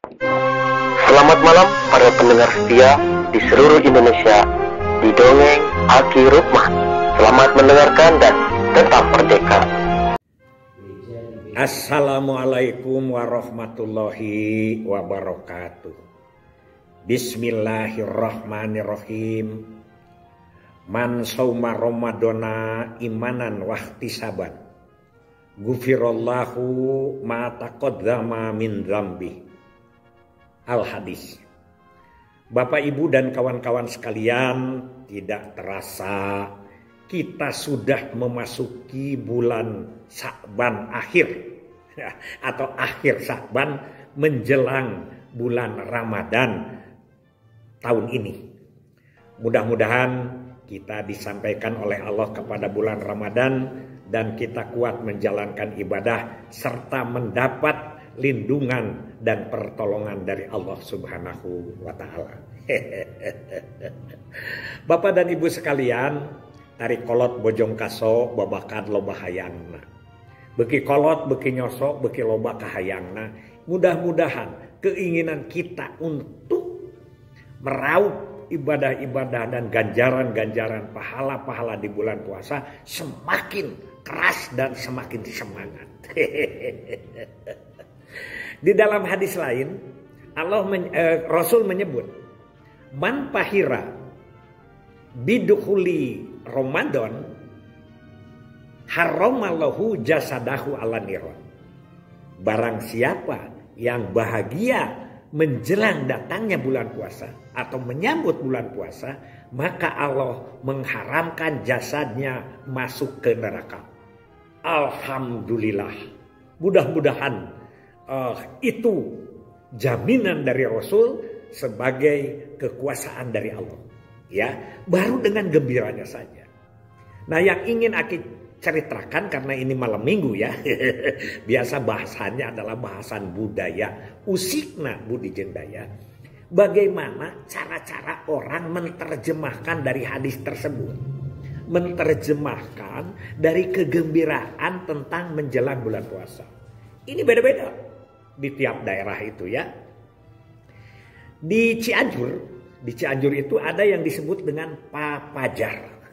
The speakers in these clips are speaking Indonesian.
Selamat malam para pendengar setia di seluruh Indonesia di Dongeng Aki Rukman. Selamat mendengarkan dan tetap merdeka. Assalamualaikum warahmatullahi wabarakatuh. Bismillahirrahmanirrahim. Man sauma Ramadana imanan wahtisaban Gufirallahu ma taqaddama min dzambi. Al-Hadis. Bapak Ibu dan kawan-kawan sekalian, tidak terasa kita sudah memasuki bulan Sya'ban akhir atau akhir Sya'ban menjelang bulan Ramadan tahun ini. Mudah-mudahan kita disampaikan oleh Allah kepada bulan Ramadan dan kita kuat menjalankan ibadah serta mendapat lindungan dan pertolongan dari Allah Subhanahu wa Ta'ala. Bapak dan Ibu sekalian, tarik kolot bojong kaso babakan loba hayangna. Beki kolot, beki nyosok, beki loba kahayangna. Mudah-mudahan keinginan kita untuk meraup ibadah-ibadah dan ganjaran-ganjaran pahala-pahala di bulan puasa semakin keras dan semakin semangat. Di dalam hadis lain, Rasul menyebut, man pahira bidukhuli Ramadan haramallahu jasadahu ala niron. Barang siapa yang bahagia menjelang datangnya bulan puasa atau menyambut bulan puasa, maka Allah mengharamkan jasadnya masuk ke neraka. Alhamdulillah. Mudah-mudahan itu jaminan dari Rasul sebagai kekuasaan dari Allah. Ya, baru dengan gembiranya saja. Nah, yang ingin Aki ceritakan karena ini malam minggu ya. Biasa bahasannya adalah bahasan budaya. Usikna budi jendaya. Bagaimana cara-cara orang menerjemahkan dari hadis tersebut. Menerjemahkan dari kegembiraan tentang menjelang bulan puasa. Ini beda-beda di tiap daerah itu ya. Di Cianjur itu ada yang disebut dengan papajar.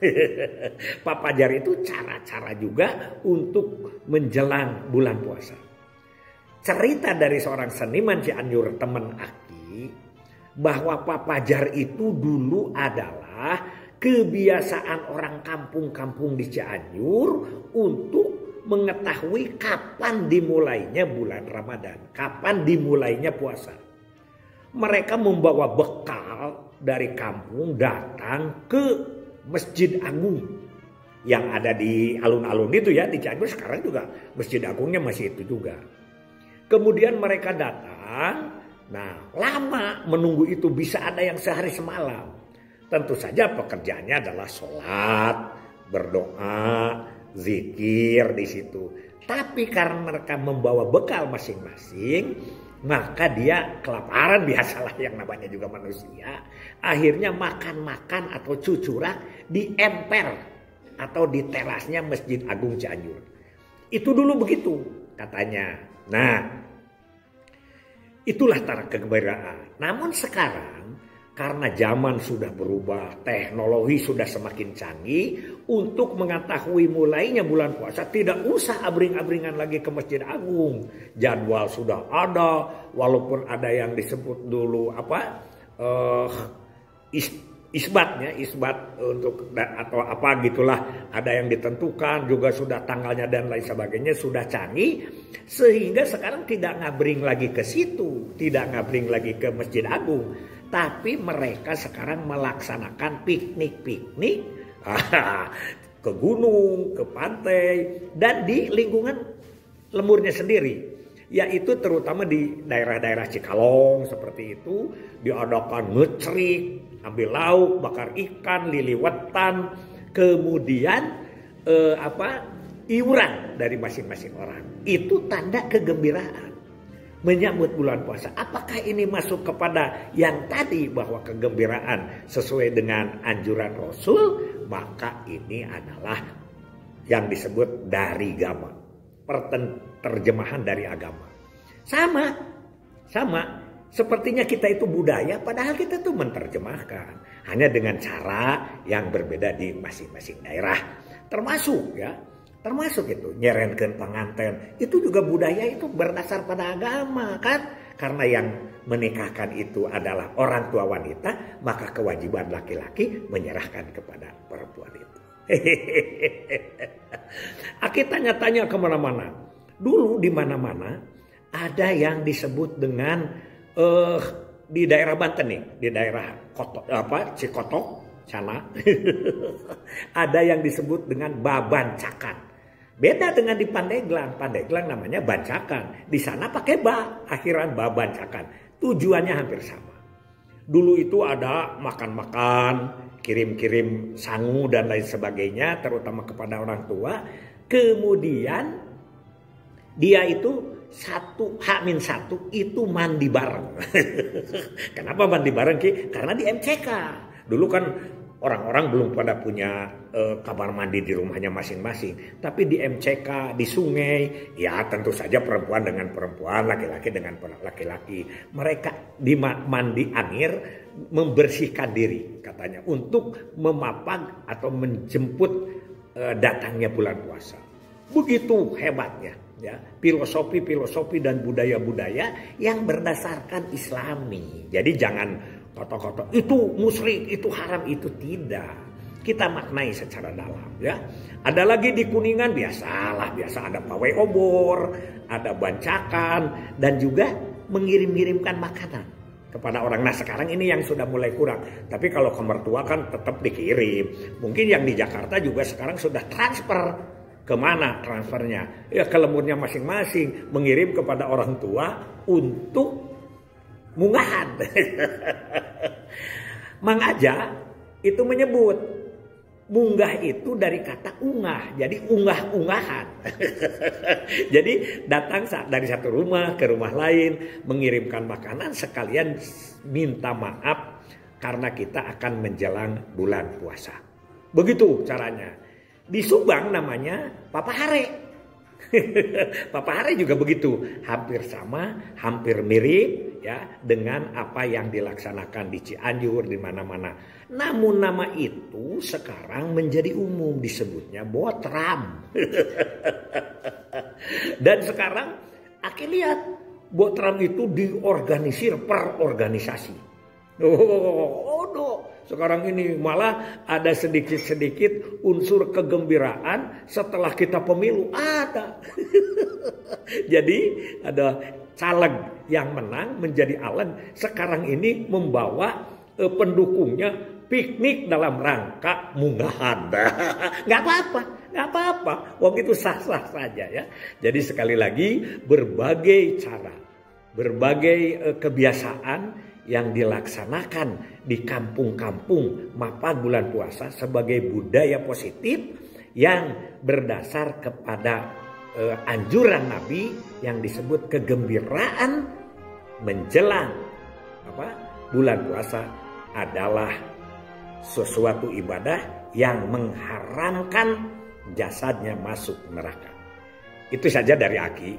Papajar itu cara-cara juga untuk menjelang bulan puasa. Cerita dari seorang seniman Cianjur teman Aki bahwa papajar itu dulu adalah kebiasaan orang kampung-kampung di Cianjur untuk mengetahui kapan dimulainya bulan Ramadan, kapan dimulainya puasa. Mereka membawa bekal dari kampung datang ke Masjid Agung yang ada di alun-alun itu ya, di Cianjur sekarang juga Masjid Agungnya masih itu juga. Kemudian mereka datang, nah lama menunggu itu, bisa ada yang sehari semalam. Tentu saja pekerjaannya adalah sholat, berdoa, zikir di situ. Tapi karena mereka membawa bekal masing-masing, maka dia kelaparan, biasalah yang namanya juga manusia. Akhirnya makan-makan atau cucurak di emper atau di terasnya Masjid Agung Cianjur. Itu dulu begitu katanya. Nah, itulah tara kegembiraan. Namun sekarang karena zaman sudah berubah, teknologi sudah semakin canggih, untuk mengetahui mulainya bulan puasa tidak usah abring-abringan lagi ke Masjid Agung. Jadwal sudah ada, walaupun ada yang disebut dulu isbat untuk atau apa gitulah, ada yang ditentukan juga sudah tanggalnya dan lain sebagainya, sudah canggih sehingga sekarang tidak ngabring lagi ke situ, tidak ngabring lagi ke Masjid Agung. Tapi mereka sekarang melaksanakan piknik-piknik ke gunung, ke pantai, dan di lingkungan lemburnya sendiri. Yaitu terutama di daerah-daerah Cikalong seperti itu, diadakan ngecrik, ambil lauk, bakar ikan, liliwetan, kemudian iuran dari masing-masing orang. Itu tanda kegembiraan menyambut bulan puasa. Apakah ini masuk kepada yang tadi bahwa kegembiraan sesuai dengan anjuran Rasul? Maka ini adalah yang disebut dari agama, terjemahan dari agama. Sama Sepertinya kita itu budaya, padahal kita tuh menerjemahkan. Hanya dengan cara yang berbeda di masing-masing daerah. Termasuk itu nyerenkeun panganten. Itu juga budaya itu berdasar pada agama kan. Karena yang menikahkan itu adalah orang tua wanita, maka kewajiban laki-laki menyerahkan kepada perempuan itu. Aki tanya-tanya kemana-mana. Dulu di mana-mana ada yang disebut dengan di daerah Banten nih, di daerah Cikotok sana ada yang disebut dengan babancakan. Beda dengan di Pandeglang. Pandeglang namanya bancakan. Di sana pakai akhiran babancakan. Tujuannya hampir sama. Dulu itu ada makan-makan, kirim-kirim sangu dan lain sebagainya, terutama kepada orang tua. Kemudian dia itu H-1 itu mandi bareng. Kenapa mandi bareng Ki? Karena di MCK. Dulu kan orang-orang belum pada punya kamar mandi di rumahnya masing-masing. Tapi di MCK, di sungai, ya tentu saja perempuan dengan perempuan, laki-laki dengan laki-laki. Mereka di mandi anir membersihkan diri katanya untuk memapag atau menjemput datangnya bulan puasa. Begitu hebatnya. Ya, filosofi dan budaya-budaya yang berdasarkan Islami. Jadi jangan kata-kata itu musyrik, itu haram, itu tidak. Kita maknai secara dalam ya. Ada lagi di Kuningan biasa ada pawai obor, ada bancakan dan juga mengirim-kirimkan makanan kepada orang. Nah sekarang ini yang sudah mulai kurang. Tapi kalau ke mertua kan tetap dikirim. Mungkin yang di Jakarta juga sekarang sudah transfer. Kemana transfernya? Ya ke lemurnya masing-masing. Mengirim kepada orang tua untuk munggahan. Mang Aja itu menyebut munggah itu dari kata ungah. Jadi unggah-unggahan. Jadi datang dari satu rumah ke rumah lain. Mengirimkan makanan sekalian minta maaf. Karena kita akan menjelang bulan puasa. Begitu caranya. Di Subang namanya Papa Hare. Papa Hare juga begitu. Hampir sama, hampir mirip ya dengan apa yang dilaksanakan di Cianjur di mana-mana. Namun nama itu sekarang menjadi umum disebutnya Botram. Dan sekarang Aki lihat Botram itu diorganisir per organisasi. Sekarang ini malah ada sedikit-sedikit unsur kegembiraan setelah kita pemilu ada. Jadi ada caleg yang menang menjadi aleg sekarang ini membawa pendukungnya piknik dalam rangka munggahan. Nggak apa-apa. Wong itu sah-sah saja ya. Jadi sekali lagi berbagai cara, berbagai kebiasaan yang dilaksanakan di kampung-kampung mapa bulan puasa sebagai budaya positif yang berdasar kepada anjuran Nabi yang disebut kegembiraan menjelang bulan puasa adalah sesuatu ibadah yang mengharamkan jasadnya masuk neraka. Itu saja dari Aki.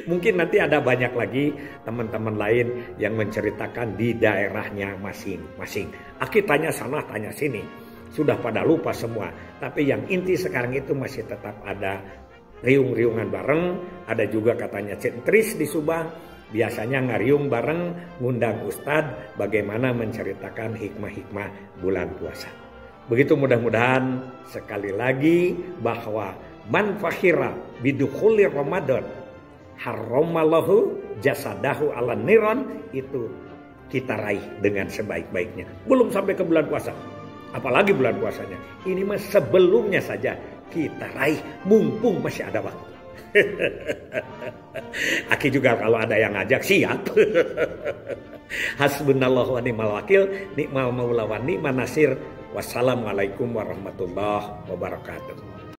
Mungkin nanti ada banyak lagi teman-teman lain yang menceritakan di daerahnya masing-masing. Aki tanya sana, tanya sini. Sudah pada lupa semua. Tapi yang inti sekarang itu masih tetap ada riung-riungan bareng. Ada juga katanya centris di Subang. Biasanya ngariung bareng, ngundang ustadz bagaimana menceritakan hikmah-hikmah bulan puasa. Begitu mudah-mudahan sekali lagi bahwa man fakhira bidukhuli Ramadan harromallahu jasadahu ala niron itu kita raih dengan sebaik-baiknya. Belum sampai ke bulan puasa. Apalagi bulan puasanya. Ini mah sebelumnya saja kita raih mumpung masih ada waktu. Aki juga kalau ada yang ngajak siap. Hasbunallahu wa ni'mal wakil, ni'mal maula wa ni'man nasir. Wassalamualaikum warahmatullahi wabarakatuh.